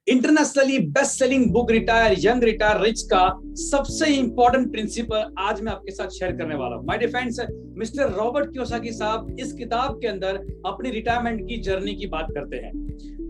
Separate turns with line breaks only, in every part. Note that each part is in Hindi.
Internationally best selling book retire young retire rich का सबसे इंपॉर्टेंट प्रिंसिपल आज मैं आपके साथ शेयर करने वाला हूं। My dear friends, mister Robert Kiyosaki साहब इस किताब के अंदर अपनी रिटायरमेंट की जर्नी की बात करते हैं।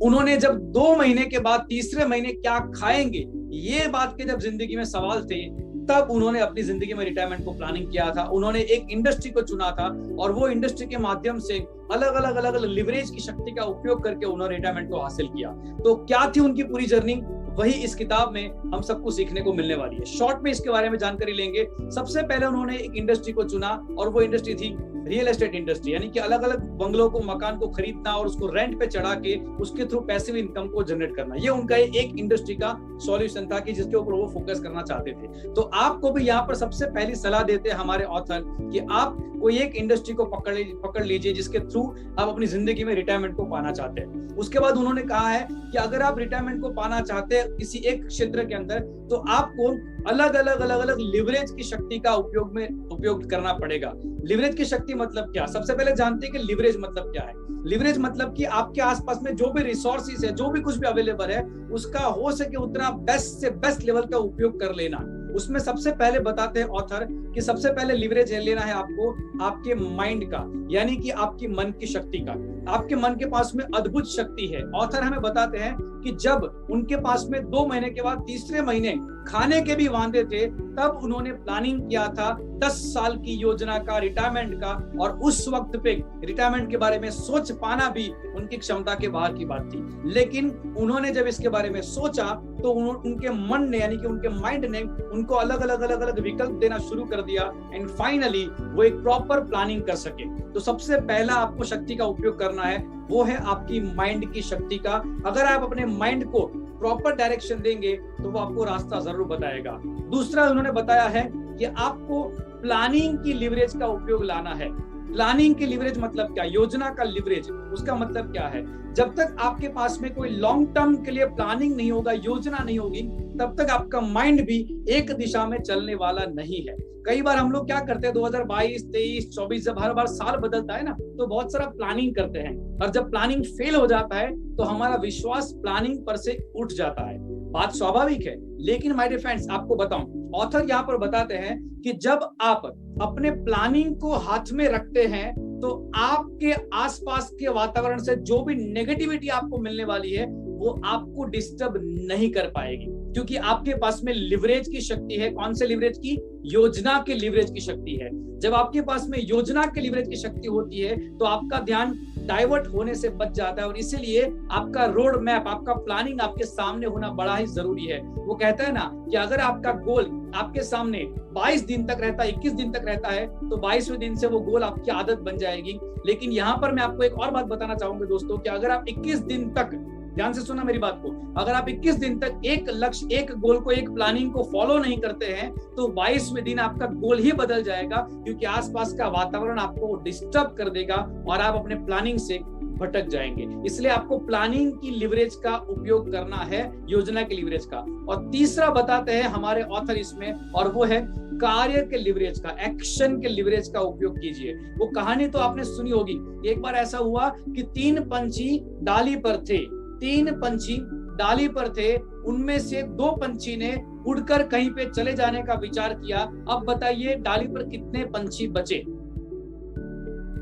उन्होंने जब 2 महीने के बाद तीसरे महीने क्या खाएंगे ये बात के जब जिंदगी में सवाल थे, तब उन्होंने अपनी जिंदगी में रिटायरमेंट को प्लानिंग किया था। उन्होंने एक इंडस्ट्री को चुना था और वो इंडस्ट्री के माध्यम से अलग अलग लिवरेज की शक्ति का उपयोग करके उन्होंने रिटायरमेंट को हासिल किया। तो क्या थी उनकी पूरी जर्नी, वही इस किताब में हम सबको सीखने को मिलने वाली है। शॉर्ट में इसके बारे में जानकारी लेंगे। सबसे पहले उन्होंने एक इंडस्ट्री को चुना और वो इंडस्ट्री थी रियल एस्टेट इंडस्ट्री, यानी कि अलग अलग बंगलों को, मकान को खरीदना और उसको रेंट पे चढ़ा के उसके थ्रू पैसिव इनकम को जनरेट करना। ये उनका एक इंडस्ट्री का सॉल्यूशन था कि जिसके ऊपर वो फोकस करना चाहते थे। तो आपको भी यहाँ पर सबसे पहली सलाह देते हैं हमारे ऑथर कि आप कोई एक इंडस्ट्री को पकड़ लीजिए जिसके थ्रू आप अपनी जिंदगी में रिटायरमेंट को पाना चाहते हैं। उसके बाद उन्होंने कहा है कि अगर आप रिटायरमेंट को पाना चाहते हैं किसी एक क्षेत्र के अंदर, तो आपको अलग अलग लिवरेज की शक्ति का उपयोग करना पड़ेगा। लिवरेज की शक्ति मतलब क्या? सबसे पहले जानते हैं कि लिवरेज मतलब क्या है। लिवरेज मतलब कि आपके आसपास में जो भी रिसोर्सेज है, जो भी कुछ भी अवेलेबल है, उसका हो सके उतना बेस्ट से बेस्ट लेवल का उपयोग कर लेना। उसमें सबसे पहले बताते हैं ऑथर कि सबसे पहले लिवरेज लेना है आपको आपके माइंड का, यानी कि आपकी मन की शक्ति का। आपके मन के पास में अद्भुत शक्ति है। ऑथर हमें बताते हैं कि जब उनके पास में 2 महीने के बाद तीसरे महीने खाने के भी वांदे थे, तब उन्होंने प्लानिंग किया था 10 साल की योजना का, रिटायरमेंट का। और उस वक्त पे रिटायरमेंट के बारे में सोच पाना भी उनकी क्षमता के बाहर की बात थी। लेकिन उन्होंने जब इसके बारे में सोचा तो उनके मन ने, यानी कि उनके माइंड ने उनको अलग अलग विकल्प देना शुरू कर दिया एंड फाइनली वो एक प्रॉपर प्लानिंग कर सके। तो सबसे पहला आपको शक्ति का उपयोग करना है, वो है आपकी माइंड की शक्ति का। अगर आप अपने माइंड को प्रॉपर डायरेक्शन देंगे तो वो आपको रास्ता जरूर बताएगा। दूसरा उन्होंने बताया है कि आपको प्लानिंग की लिवरेज का उपयोग लाना है। प्लानिंग की लिवरेज मतलब क्या? योजना का लिवरेज, उसका मतलब क्या है? जब तक आपके पास में कोई लॉन्ग टर्म के लिए प्लानिंग नहीं होगा, योजना नहीं होगी, तब तक आपका माइंड भी एक दिशा में चलने वाला नहीं है। कई बार हम लोग क्या करते हैं, 2022, 23, 24 जब हर बार साल बदलता है ना, तो बहुत सारा प्लानिंग करते हैं और जब प्लानिंग फेल हो जाता है तो हमारा विश्वास प्लानिंग पर से उठ जाता है। बात स्वाभाविक है, लेकिन माय डियर फ्रेंड्स आपको बताऊं, ऑथर यहाँ पर बताते हैं कि जब आप अपने प्लानिंग को हाथ में रखते हैं तो आपके आसपास के वातावरण से जो भी नेगेटिविटी आपको मिलने वाली है वो आपको डिस्टर्ब नहीं कर पाएगी, क्योंकि आपके पास में लिवरेज की शक्ति है। कौन से लिवरेज की? योजना के लिवरेज की शक्ति है। जब आपके पास में योजना के लिवरेज की शक्ति होती है तो आपका ध्यान डाइवर्ट होने से बच जाता है और इसीलिए आपका रोड मैप, आपका प्लानिंग आपके सामने होना बड़ा ही जरूरी है। वो कहता है ना कि अगर आपका गोल आपके सामने 22 दिन तक रहता है, 21 दिन तक रहता है, तो 22वें दिन से वो गोल आपकी आदत बन जाएगी। लेकिन यहाँ पर मैं आपको एक और बात बताना चाहूंगा दोस्तों, कि अगर आप 21 दिन तक, ध्यान से सुना मेरी बात को, अगर आप 21 दिन तक एक लक्ष्य, एक गोल को, एक प्लानिंग को फॉलो नहीं करते हैं तो 22वें दिन आपका गोल ही बदल जाएगा, क्योंकि आसपास का वातावरण आपको डिस्टर्ब कर देगा और आप अपने प्लानिंग से भटक जाएंगे। इसलिए आपको प्लानिंग की लिवरेज का उपयोग करना है, योजना के लिवरेज का। और तीसरा बताते हैं हमारे ऑथर इसमें, और वो है कार्य के लिवरेज का, एक्शन के लिवरेज का उपयोग कीजिए। वो कहानी तो आपने सुनी होगी। एक बार ऐसा हुआ कि 3 पंछी डाली पर थे। 3 पंछी डाली पर थे, उनमें से 2 पंछी ने उड़कर कहीं पे चले जाने का विचार किया। अब बताइए डाली पर कितने पंछी बचे?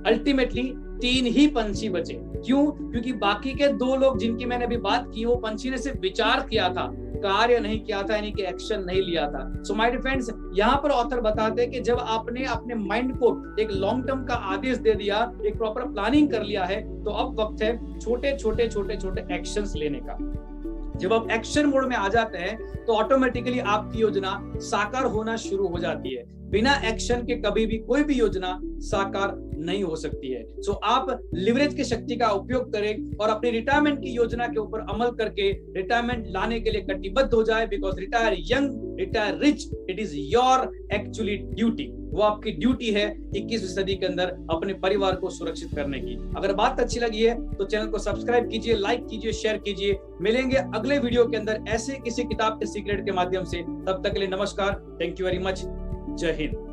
अल्टीमेटली 3 ही पंछी बचे। क्यों? क्योंकि बाकी के 2 लोग जिनकी मैंने अभी बात की, वो पंछी ने सिर्फ विचार किया था, कार्य नहीं किया था, यानी कि एक्शन नहीं लिया था। सो माय डियर फ्रेंड्स, यहाँ पर ऑथर बताते हैं कि जब आपने अपने माइंड को एक लॉन्ग टर्म का आदेश दे दिया, एक प्रॉपर प्लानिंग कर लिया है, तो अब वक्त है छोटे छोटे एक्शंस लेने का। जब आप एक्शन मोड में आ जाते हैं तो ऑटोमेटिकली आपकी योजना साकार होना शुरू हो जाती है। बिना एक्शन के कभी भी कोई भी योजना साकार नहीं हो सकती है। सो आप लिवरेज की शक्ति का उपयोग करें और अपनी रिटायरमेंट की योजना के ऊपर अमल करके रिटायरमेंट लाने के लिए कटिबद्ध हो जाए। Because retire young, retire rich, it is your actually duty. वो आपकी ड्यूटी है 21वीं सदी के अंदर अपने परिवार को सुरक्षित करने की। अगर बात अच्छी लगी है तो चैनल को सब्सक्राइब कीजिए, लाइक कीजिए, शेयर कीजिए। मिलेंगे अगले वीडियो के अंदर ऐसे किसी किताब के सीक्रेट के माध्यम से। तब तक के लिए नमस्कार, थैंक यू वेरी मच, जय हिंद।